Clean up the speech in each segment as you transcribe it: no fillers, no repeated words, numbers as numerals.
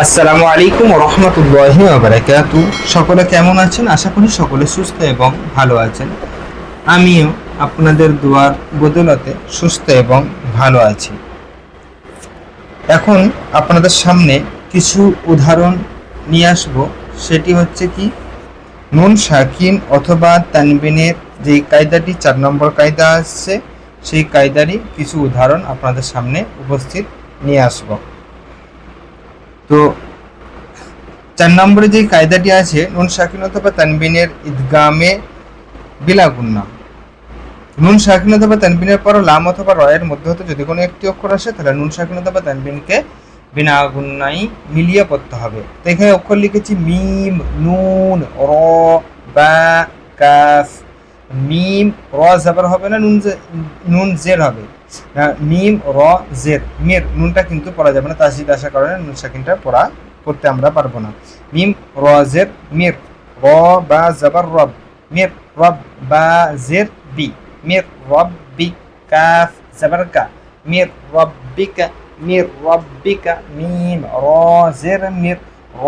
আসসালামু আলাইকুম রহমতুল্লাহি ওয়া বারাকাতুহু। সকলে কেমন আছেন? আশা করি সকলে সুস্থ এবং ভালো আছেন। আমিও আপনাদের দোয়ার বদৌলতে সুস্থ এবং ভালো আছি। এখন আপনাদের সামনে কিছু উদাহরণ নিয়ে আসব। সেটি হচ্ছে কি, নুন সাকিন অথবা তানবিনের যে কায়দাটি 4 নম্বর কায়দা আসছে, সেই কায়দারই কিছু উদাহরণ আপনাদের সামনে উপস্থিত নিয়ে আসব। তো 4 নম্বরে যে কায়দাটি আছে, নুন সাকিন অথবা তানবিনের ইদগামে বিলা গুন্না। নুন সাকিন অথবা তানবিনের পর লাম অথবা রয়ের মধ্যে হতে যদি কোনো একটি অক্ষর আসে, তাহলে নুন সাকিন অথবা তানবিনকে বিনা গুন্নাই মিলিয়ে পড়তে হবে। তো এখানে অক্ষর লিখেছি মিম, নুন, র, বা, কাফ। মিম র জাবার হবে না, নুন জের হবে। মিম র জের, মের নুনটা কিন্তু পড়া যাবে না, তাসদিদ আসার কারণে নুন সাকিনটা পড়তে আমরা পারবো না। মিম র জের মির, র বা জাবার রব, মির রব, বা জের বি, মির রব্বি, কাফ জাবার কা, মির রব্বিকা, মির রব্বিকা। মিম র জের মির, র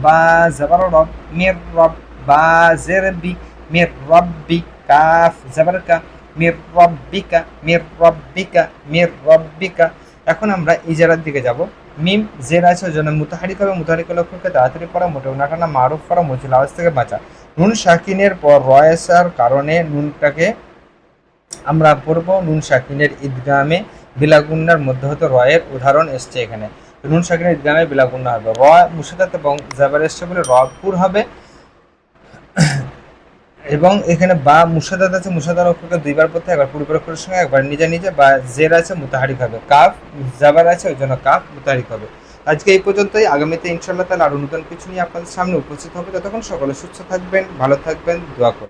বা জাবার রব, মির রব, বা জের বি, মির রব্বি, কাফ জাবার কা, মির রব্বিকা, মির রব্বিকা, মির রব্বিকা। এখন আমরা ইজারার দিকে যাব। মিম জের আছে, ওই জন্য মুতাহারিক হবে। মুতাহারিক লক্ষ্যকে তাড়াতাড়ি পড়া, মোটেও না টানা, মারুফ করা, মুজিল আওয়াজ থেকে বাঁচা। নুন সাকিনের পর রয়েসার কারণে নুনটাকে আমরা পড়ব নুন সাকিনের ইদগামে বিলাগুন্নার মধ্যে হতে রয়ের উদাহরণ এসছে এখানে। নুন সাকিনের ইদগামে বিলাগুন্না হবে। র মুশাদ্দাত এবং জাবার এসছে বলে র পুর হবে, এবং এখানে বা মুশাদ্দাত আছে, মুশাদ্দার অক্ষরকে দুইবার পড়তে, একবার পূর্বের অক্ষরের সঙ্গে, একবার নিজে নিজে। বা জের আছে, মুতাহারিক হবে। কাফ জাবার আছে, ওই জন্য কাফ মুতাহারিক হবে। আজকে এই পর্যন্তই। আগামীতে ইনশাআল্লাহ তাআলা আরো নতুন কিছু নিয়ে আপনাদের সামনে উপস্থিত হবে। ততক্ষণ সকলে সুস্থ থাকবেন, ভালো থাকবেন, দোয়া করবেন।